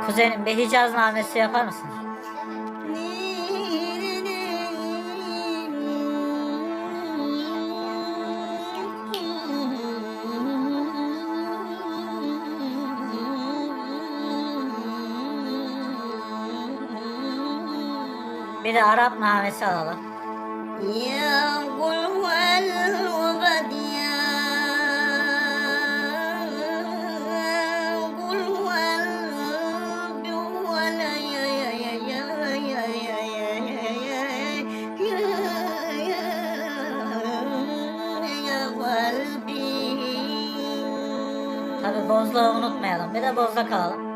Kuzenim bir Hicaz namesi yapar mısın? Bir de Arap namesi alalım. Ya kul huvel ubad ya kul huvel huvel ya ya ya ya ya ya ya kalbi. Tabi bozluğu unutmayalım. Bir de bozlak alalım.